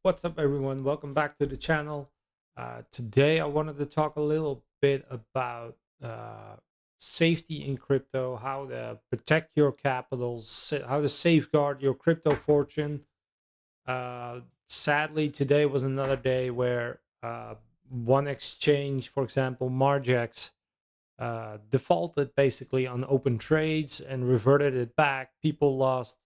What's up, everyone? Welcome back to the channel. Today, I wanted to talk a little bit about safety in crypto, how to protect your capital, how to safeguard your crypto fortune. Sadly, today was another day where one exchange, for example, Margex, defaulted basically on open trades and reverted it back. People lost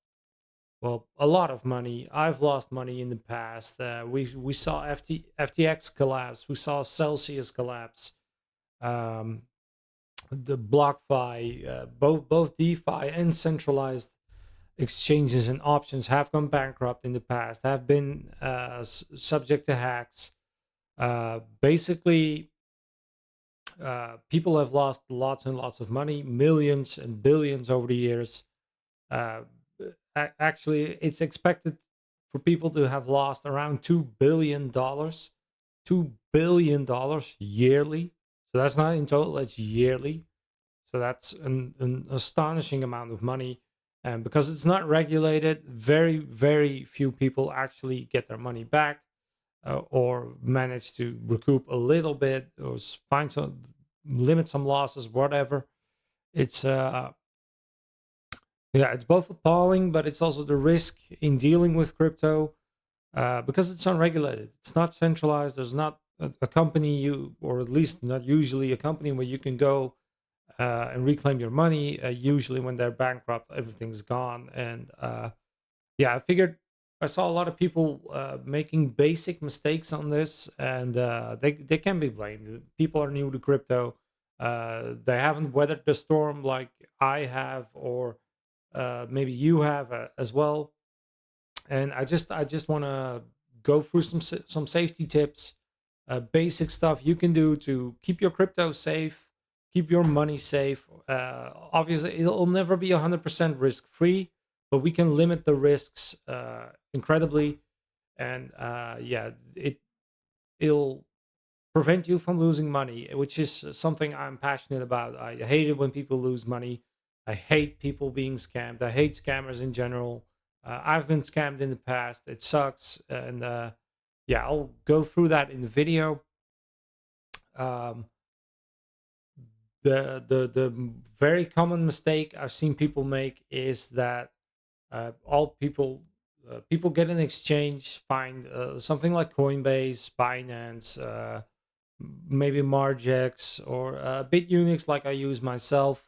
a lot of money. I've lost money in the past. We saw FTX collapse. We saw Celsius collapse. Um, the BlockFi, both DeFi and centralized exchanges and options have gone bankrupt in the past. Have been subject to hacks. Basically, people have lost lots and lots of money, millions and billions over the years. Uh, Actually, it's expected for people to have lost around $2 billion, $2 billion yearly. So that's not in total; that's yearly. So that's an astonishing amount of money. And because it's not regulated, very few people actually get their money back or manage to recoup a little bit or find some limit some losses, whatever. It's Yeah, it's both appalling, but it's also the risk in dealing with crypto because it's unregulated. It's not centralized. There's not a company or at least not usually a company where you can go and reclaim your money. Usually, when they're bankrupt, everything's gone. And yeah, I saw a lot of people making basic mistakes on this, and they can be blamed. People are new to crypto. They haven't weathered the storm like I have, or maybe you have as well. And I just want to go through some safety tips, basic stuff you can do to keep your crypto safe, keep your money safe. Obviously, it'll never be 100% risk free, but we can limit the risks incredibly. And yeah, it'll prevent you from losing money, which is something I'm passionate about. I hate it when people lose money. I hate people being scammed. I hate scammers in general. I've been scammed in the past. It sucks. And yeah, I'll go through that in the video. Um, the very common mistake I've seen people make is that all people get an exchange, find something like Coinbase, Binance, maybe Margex or BitUnix, like I use myself.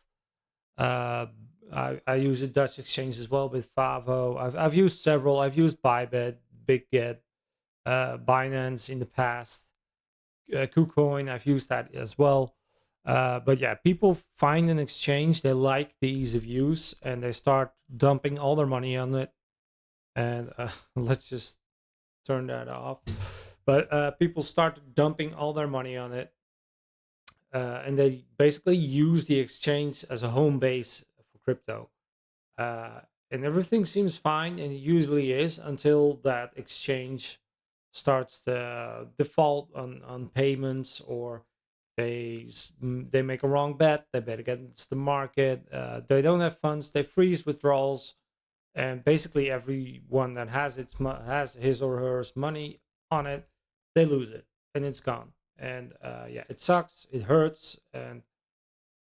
Uh, I use a Dutch exchange as well, Bitvavo. I've used several. I've used Bybit, BitGet, Binance in the past. KuCoin, I've used that as well. But yeah, people find an exchange, they like the ease of use, and they start dumping all their money on it. And let's just turn that off. But people start dumping all their money on it, and they basically use the exchange as a home base for crypto. Uh, and everything seems fine, and it usually is until that exchange starts to default on payments, or they make a wrong bet. They bet against the market. They don't have funds. They freeze withdrawals, and basically everyone that has his or her money on it, they lose it, and it's gone. And yeah, it sucks. It hurts, and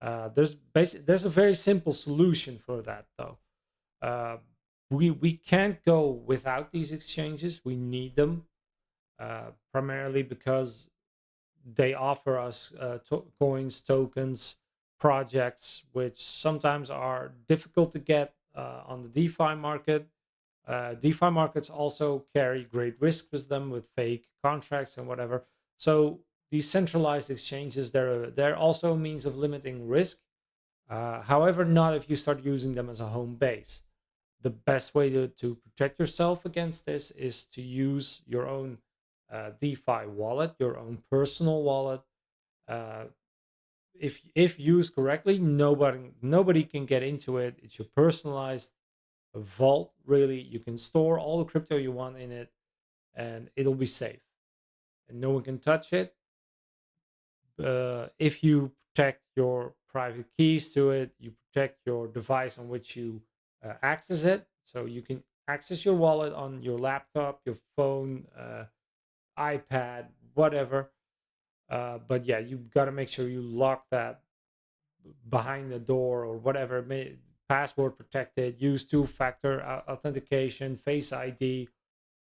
there's a very simple solution for that though. Uh, we can't go without these exchanges. We need them primarily because they offer us coins, tokens, projects, which sometimes are difficult to get on the DeFi market. DeFi markets also carry great risk with them, with fake contracts and whatever. So these centralized exchanges, they're also a means of limiting risk. However, not if you start using them as a home base. The best way to protect yourself against this is to use your own DeFi wallet, your own personal wallet. Uh, if used correctly, nobody can get into it. It's your personalized vault. Really, you can store all the crypto you want in it, and it'll be safe, and no one can touch it. If you protect your private keys to it, you protect your device on which you access it. So you can access your wallet on your laptop, your phone, iPad, whatever. But yeah, you got to make sure you lock that behind the door or whatever. Password protected. Use two-factor authentication, Face ID,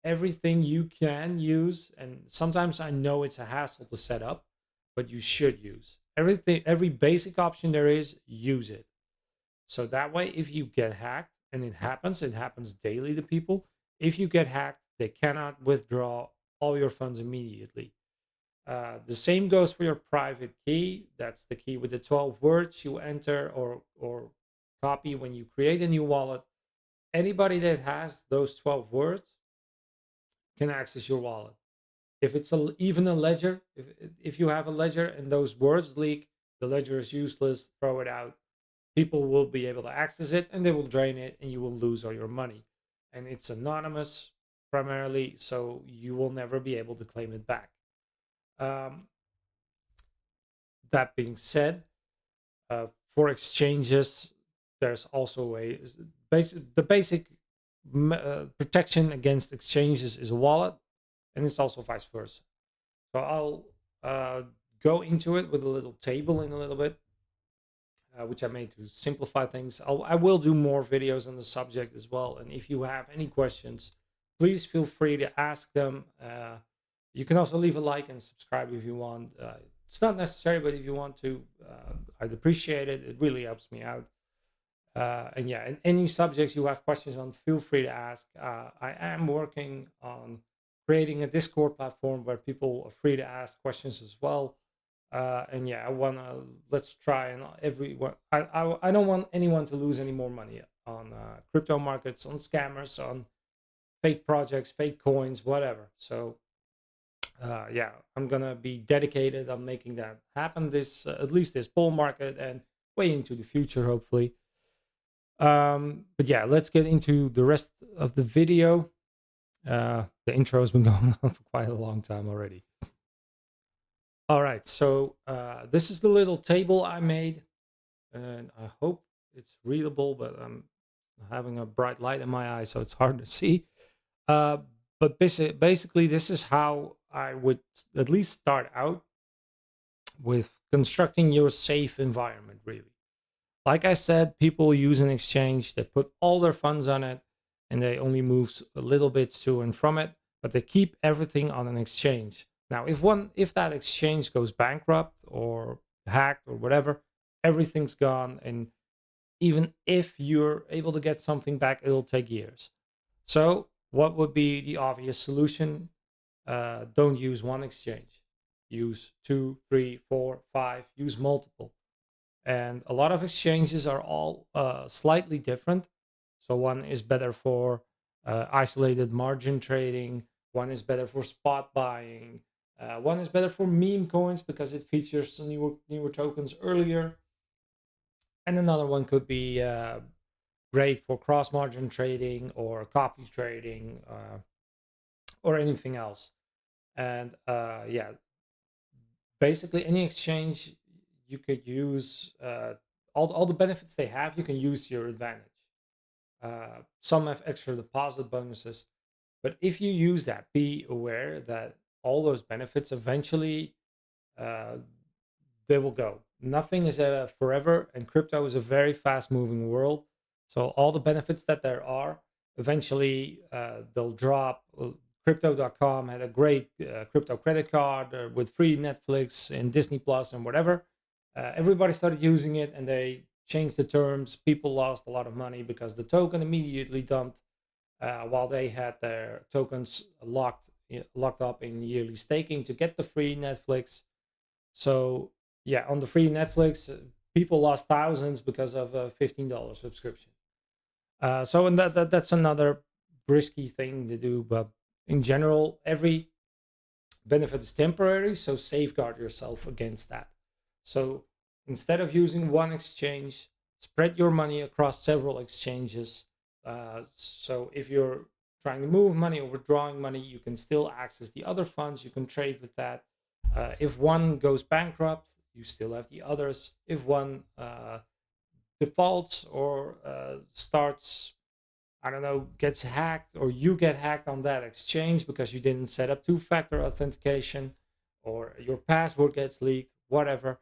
everything you can use. And sometimes I know it's a hassle to set up, but you should use everything. Every basic option there is, use it. So that way, if you get hacked, and it happens daily to people. If you get hacked, they cannot withdraw all your funds immediately. The same goes for your private key. That's the key with the 12 words you enter or copy when you create a new wallet. Anybody that has those 12 words can access your wallet. If it's even a ledger, if you have a ledger and those words leak, the ledger is useless. Throw it out. People will be able to access it and they will drain it, and you will lose all your money. And it's anonymous primarily, so you will never be able to claim it back. Um, that being said, for exchanges, there's also the basic protection against exchanges is a wallet, and it's also vice versa. So I'll go into it with a little table in a little bit, which I made to simplify things. I will do more videos on the subject as well. And if you have any questions, please feel free to ask them. You can also leave a like and subscribe if you want. It's not necessary, but if you want to, I'd appreciate it. It really helps me out. And yeah, and any subjects you have questions on, feel free to ask. I am working on creating a Discord platform where people are free to ask questions as well. And yeah, I wanna let's try and everyone. I don't want anyone to lose any more money on crypto markets, on scammers, on fake projects, fake coins, whatever. So yeah, I'm gonna be dedicated on making that happen. This at least this bull market and way into the future, hopefully. But yeah, let's get into the rest of the video. The intro has been going on for quite a long time already. All right, so this is the little table I made, and I hope it's readable, but I'm having a bright light in my eye, so it's hard to see. Uh, but basically, this is how I would at least start out with constructing your safe environment, really. Like I said, people use an exchange, they put all their funds on it, and they only move a little bit to and from it, but they keep everything on an exchange. Now, if that exchange goes bankrupt or hacked or whatever, everything's gone, and even if you're able to get something back, it'll take years. So, what would be the obvious solution? Don't use one exchange. Use two, three, four, five. Use multiple, and a lot of exchanges are all slightly different. So one is better for isolated margin trading, one is better for spot buying, one is better for meme coins because it features newer tokens earlier, and another one could be great for cross margin trading or copy trading or anything else. And yeah, basically any exchange you could use all the benefits they have, you can use to your advantage. Some have extra deposit bonuses, but if you use that, be aware that all those benefits eventually uh, they will go. Nothing is forever, and crypto is a very fast moving world. So all the benefits that there are, eventually they'll drop. Crypto.com had a great crypto credit card with free Netflix and Disney Plus and whatever. Everybody started using it, and they changed the terms. People lost a lot of money because the token immediately dumped while they had their tokens locked up in yearly staking to get the free Netflix. So yeah, on the free Netflix, people lost thousands because of a $15 subscription. So and that's another risky thing to do. But in general, every benefit is temporary, so safeguard yourself against that. So instead of using one exchange, spread your money across several exchanges. So if you're trying to move money or withdrawing money, you can still access the other funds. You can trade with that. If one goes bankrupt, you still have the others. If one defaults or starts, I don't know, gets hacked, or you get hacked on that exchange because you didn't set up two-factor authentication, or your password gets leaked, whatever,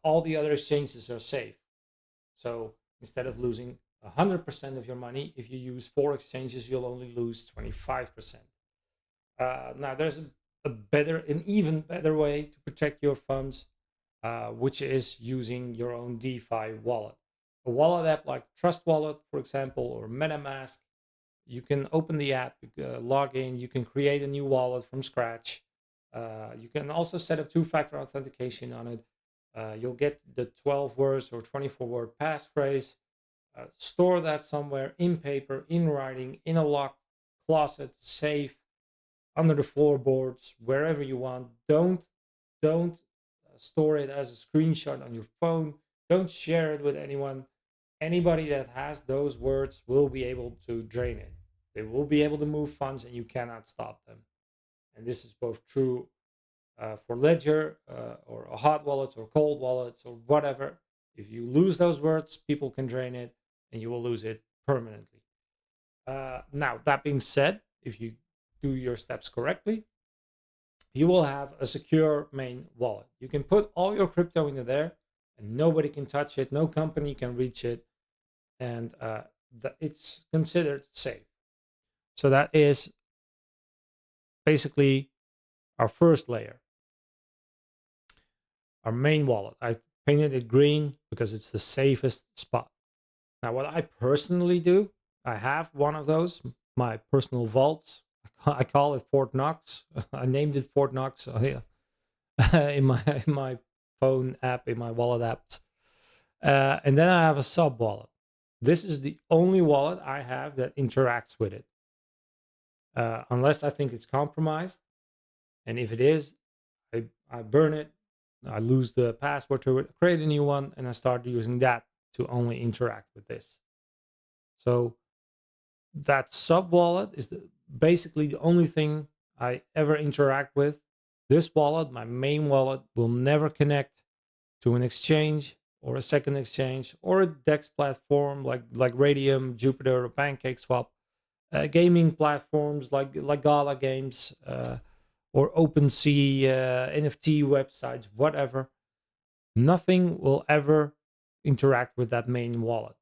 all the other exchanges are safe. So instead of losing 100% of your money, if you use 4 exchanges, you'll only lose 25%. Now, there's an even better way to protect your funds, which is using your own DeFi wallet. A wallet app like Trust Wallet, for example, or MetaMask. You can open the app, log in, you can create a new wallet from scratch. You can also set up two-factor authentication on it. You'll get the 12 words or 24-word passphrase. Store that somewhere in paper, in writing, in a locked closet, safe, under the floorboards, wherever you want. Don't store it as a screenshot on your phone. Don't share it with anyone. Anybody that has those words will be able to drain it. They will be able to move funds, and you cannot stop them. And this is both true for Ledger or a hot wallets or cold wallets or whatever. If you lose those words, people can drain it, and you will lose it permanently. Now, that being said, if you do your steps correctly, you will have a secure main wallet. You can put all your crypto into there, and nobody can touch it. No company can reach it, and it's considered safe. So that is basically our first layer, our main wallet. I painted it green because it's the safest spot. Now, what I personally do, I have one of those, my personal vaults. I call it Fort Knox. I named it Fort Knox in my phone app, in my wallet apps. And then I have a sub wallet. This is the only wallet I have that interacts with it, unless I think it's compromised. And if it is, I burn it. I lose the password to it, create a new one, and I start using that to only interact with this. So that sub wallet is basically the only thing I ever interact with. This wallet, my main wallet, will never connect to an exchange or a second exchange or a DEX platform like Radium, Jupiter, or PancakeSwap, gaming platforms like Gala Games or OpenSea, NFT websites, whatever. Nothing will ever interact with that main wallet.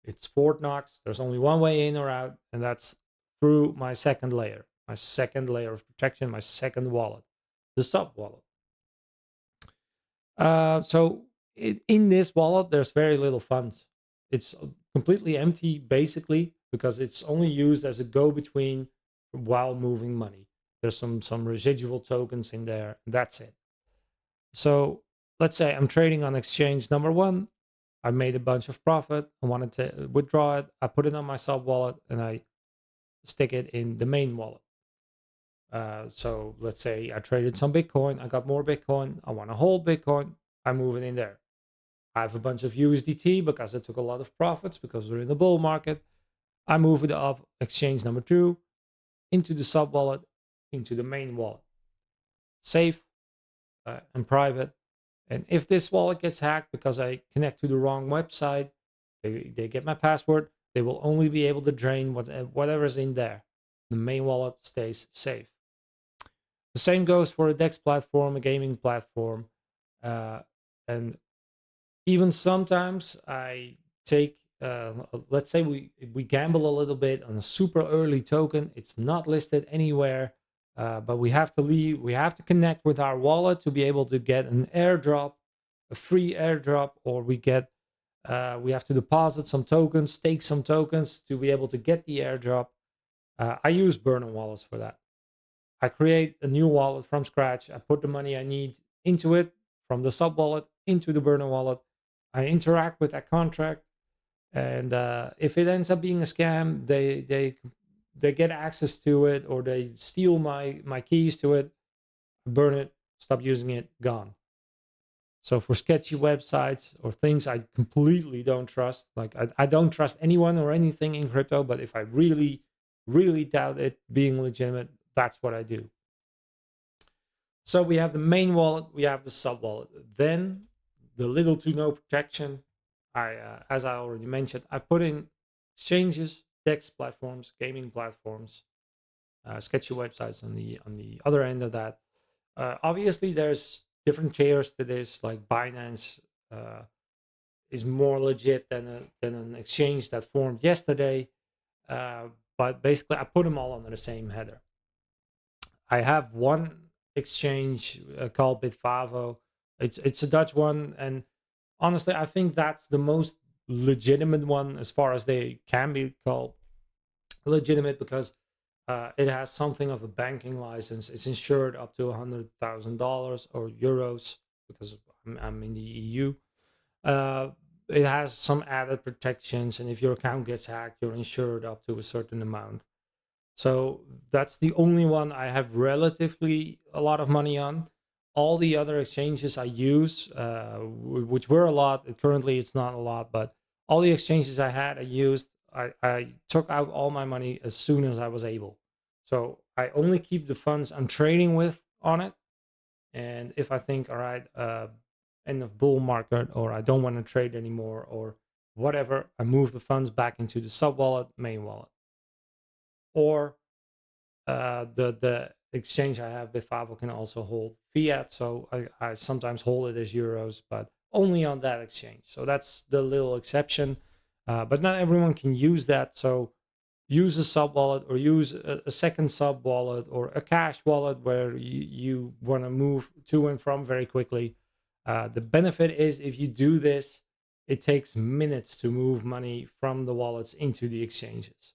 It's Fort Knox. There's only one way in or out, and that's through my second layer of protection, my second wallet, the sub wallet. So in this wallet, there's very little funds. It's completely empty, basically, because it's only used as a go-between while moving money. There's some residual tokens in there. That's it. So let's say I'm trading on exchange number one. I made a bunch of profit. I wanted to withdraw it. I put it on my sub wallet and I stick it in the main wallet. So let's say I traded some Bitcoin. I got more Bitcoin. I want to hold Bitcoin. I move it in there. I have a bunch of USDT because I took a lot of profits because we're in the bull market. I move it off exchange number two into the sub wallet, into the main wallet. Safe and private. And if this wallet gets hacked because I connect to the wrong website, they get my password, they will only be able to drain whatever's in there. The main wallet stays safe. The same goes for a DEX platform, a gaming platform. And even sometimes I take, let's say we gamble a little bit on a super early token. It's not listed anywhere. But we have to connect with our wallet to be able to get an airdrop, a free airdrop, or we have to deposit some tokens, stake some tokens to be able to get the airdrop. I use burner wallets for that. I create a new wallet from scratch. I put the money I need into it from the sub wallet into the burner wallet. I interact with that contract, and if it ends up being a scam, they get access to it or they steal my keys to it, burn it, stop using it, gone. So for sketchy websites or things I completely don't trust, like I don't trust anyone or anything in crypto, but if I really, really doubt it being legitimate, that's what I do. So we have the main wallet, we have the sub wallet. Then the little to no protection, as I already mentioned, I put in exchanges DEX platforms, gaming platforms, sketchy websites on the other end of that. Obviously, there's different tiers to this. Like Binance is more legit than an exchange that formed yesterday. But basically, I put them all under the same header. I have one exchange called Bitvavo. It's a Dutch one, and honestly, I think that's the most legitimate one as far as they can be called legitimate, because it has something of a banking license. It's insured up to $100,000 or euros, because I'm in the EU. Uh, it has some added protections, and if your account gets hacked, you're insured up to a certain amount. So that's the only one I have relatively a lot of money on. All the other exchanges I use, which were a lot, currently it's not a lot, but all the exchanges I had, I used, I took out all my money as soon as I was able. So I only keep the funds I'm trading with on it. And if I think, all right, end of bull market, or I don't want to trade anymore, or whatever, I move the funds back into the sub wallet, main wallet. Or the exchange I have, Bitvavo, can also hold fiat, so I sometimes hold it as euros, but only on that exchange. So that's the little exception. But not everyone can use that. So use a sub wallet, or use a second sub wallet, or a cash wallet where you want to move to and from very quickly. The benefit is, if you do this, it takes minutes to move money from the wallets into the exchanges.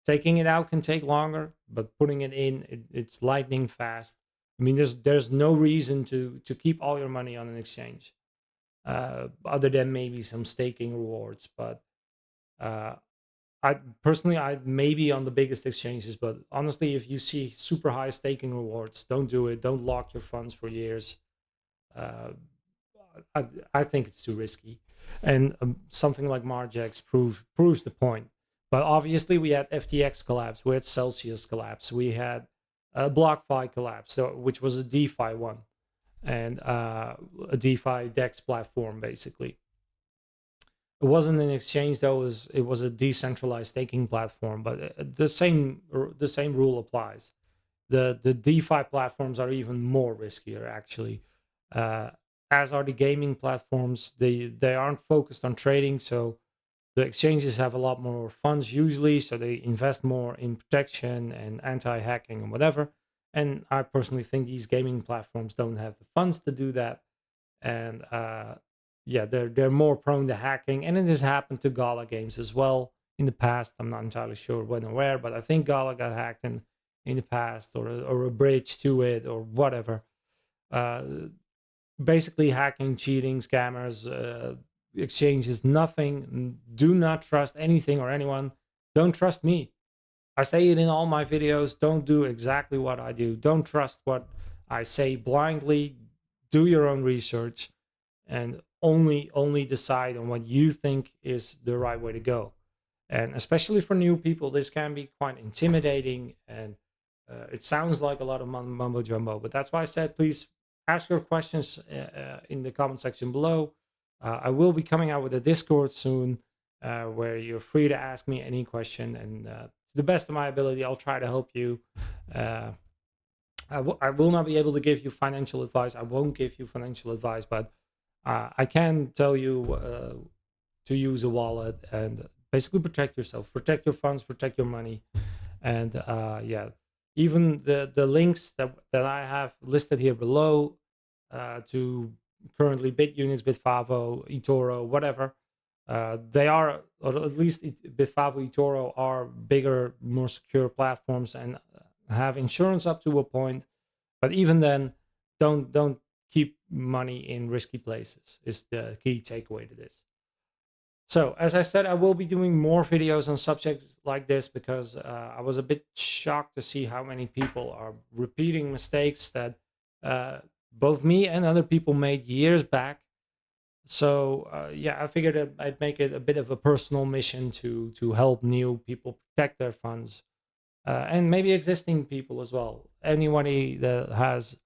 Taking it out can take longer, but putting it in, it's lightning fast. I mean, there's no reason to keep all your money on an exchange, other than maybe some staking rewards. But uh, I personally, I maybe on the biggest exchanges, but honestly, if you see super high staking rewards, don't do it. Don't lock your funds for years. Uh, I think it's too risky, and something like Margex proves the point. But obviously, we had FTX collapse, we had Celsius collapse, we had BlockFi collapse, so, which was a DeFi one, and a DeFi DEX platform, basically. It wasn't an exchange, though. It was a decentralized staking platform, but the same rule applies. The DeFi platforms are even more riskier, actually, uh, as are the gaming platforms. They aren't focused on trading, so the exchanges have a lot more funds usually, so they invest more in protection and anti-hacking and whatever. And I personally think these gaming platforms don't have the funds to do that, and yeah, they're more prone to hacking. And it has happened to Gala games as well in the past. I'm not entirely sure when or where, but I think Gala got hacked in the past, or a bridge to it, or whatever. Uh, Basically, hacking, cheating, scammers, exchanges, nothing. Do not trust anything or anyone. Don't trust me. I say it in all my videos. Don't do exactly what I do. Don't trust what I say blindly. Do your own research, and only decide on what you think is the right way to go. And especially for new people, this can be quite intimidating, and it sounds like a lot of mumbo jumbo. But that's why I said, please ask your questions in the comment section below. I will be coming out with a Discord soon, where you're free to ask me any question, and to the best of my ability, I'll try to help you. uh, I will not be able to give you financial advice. I won't give you financial advice, but I can tell you to use a wallet and basically protect yourself, protect your funds, protect your money. And yeah, even the links that I have listed here below, to currently BitUniX, Bitvavo, Etoro, whatever, they are, or at least Bitvavo, Etoro are bigger, more secure platforms, and have insurance up to a point. But even then, don't keep money in risky places, is the key takeaway to this. So, as I said, I will be doing more videos on subjects like this, because I was a bit shocked to see how many people are repeating mistakes that uh, both me and other people made years back. So, yeah, I figured that I'd make it a bit of a personal mission to help new people protect their funds, and maybe existing people as well. Anybody that has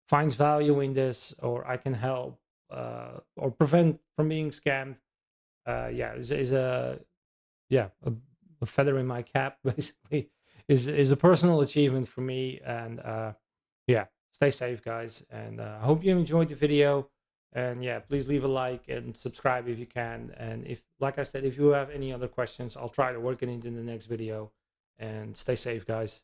finds value in this, or I can help, or prevent from being scammed, yeah, is a, yeah, a feather in my cap, basically, is a personal achievement for me. And yeah, stay safe, guys. And I hope you enjoyed the video. And yeah, please leave a like and subscribe if you can. And if, like I said, if you have any other questions, I'll try to work it into the next video. And stay safe, guys.